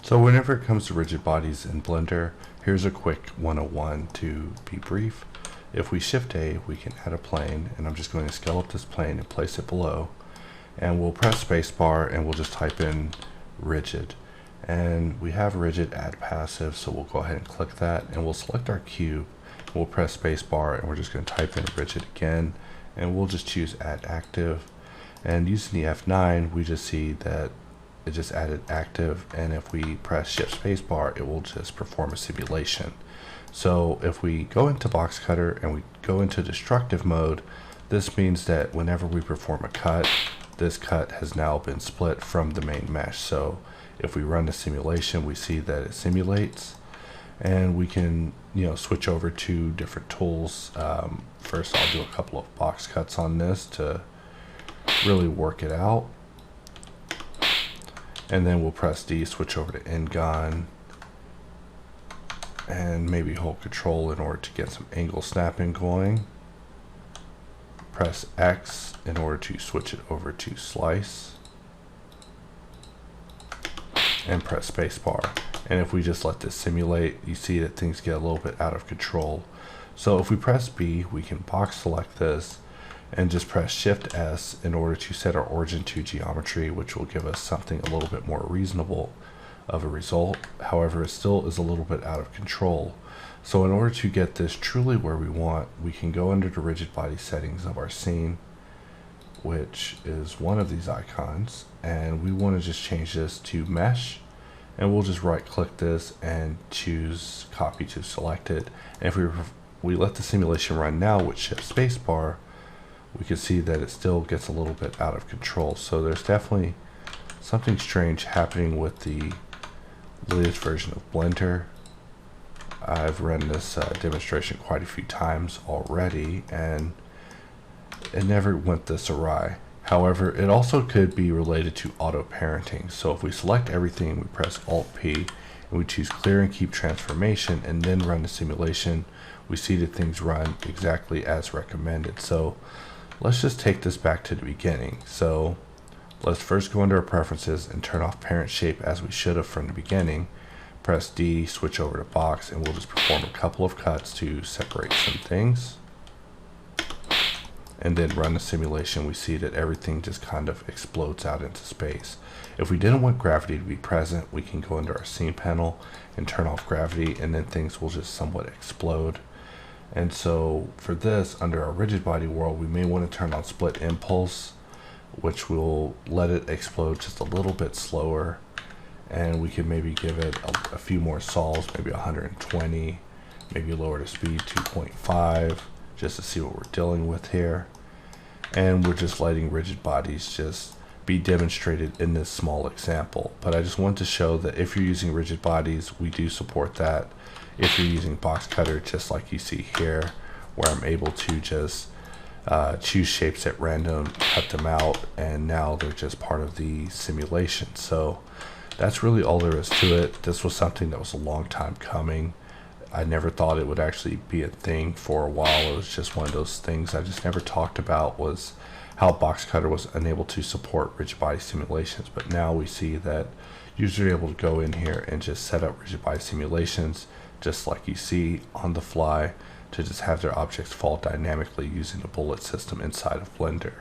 So whenever it comes to rigid bodies in Blender, here's a quick 101 to be brief. If we Shift A, we can add a plane, and I'm just going to scale up this plane and place it below. And we'll press spacebar and we'll just type in rigid. And we have rigid add passive, so we'll go ahead and click that, and we'll select our cube. We'll press spacebar and we're just going to type in rigid again, and we'll just choose add active. And using the F9, we just see that it just added active, and if we press shift spacebar, it will just perform a simulation. So if we go into BoxCutter and we go into destructive mode, this means that whenever we perform a cut, this cut has now been split from the main mesh. So if we run the simulation, we see that it simulates, and we can switch over to different tools. First, I'll do a couple of box cuts on this to really work it out. And then we'll press D, switch over to N-Gon, and maybe hold Control in order to get some angle snapping going. Press X in order to switch it over to Slice, and press spacebar. And if we just let this simulate, you see that things get a little bit out of control. So if we press B, we can box select this and just press Shift S in order to set our origin to geometry, which will give us something a little bit more reasonable of a result. However, it still is a little bit out of control. So in order to get this truly where we want, we can go under the rigid body settings of our scene, which is one of these icons, and we want to just change this to mesh, and we'll just right click this and choose copy to selected. And if we let the simulation run now with shift spacebar, we can see that it still gets a little bit out of control. So there's definitely something strange happening with the latest version of Blender. I've run this demonstration quite a few times already, and it never went this awry. However, it also could be related to auto parenting. So if we select everything, we press Alt P, and we choose clear and keep transformation, and then run the simulation, we see that things run exactly as recommended. So let's just take this back to the beginning. So let's first go under our preferences and turn off parent shape as we should have from the beginning. Press D, switch over to box, and we'll just perform a couple of cuts to separate some things. And then run the simulation, we see that everything just kind of explodes out into space. If we didn't want gravity to be present, we can go under our scene panel and turn off gravity, and then things will just somewhat explode. And so for this, under our rigid body world, we may want to turn on split impulse, which will let it explode just a little bit slower. And we can maybe give it a few more sols, maybe 120, maybe lower the speed 2.5, just to see what we're dealing with here. And we're just letting rigid bodies just be demonstrated in this small example. But I just want to show that if you're using rigid bodies, we do support that. If you're using BoxCutter, just like you see here, where I'm able to just choose shapes at random, cut them out, and now they're just part of the simulation. So that's really all there is to it. This was something that was a long time coming. I never thought it would actually be a thing for a while. It was just one of those things I just never talked about, was how BoxCutter was unable to support rigid body simulations. But now we see that users are able to go in here and just set up rigid body simulations, just like you see on the fly, to just have their objects fall dynamically using the bullet system inside of Blender.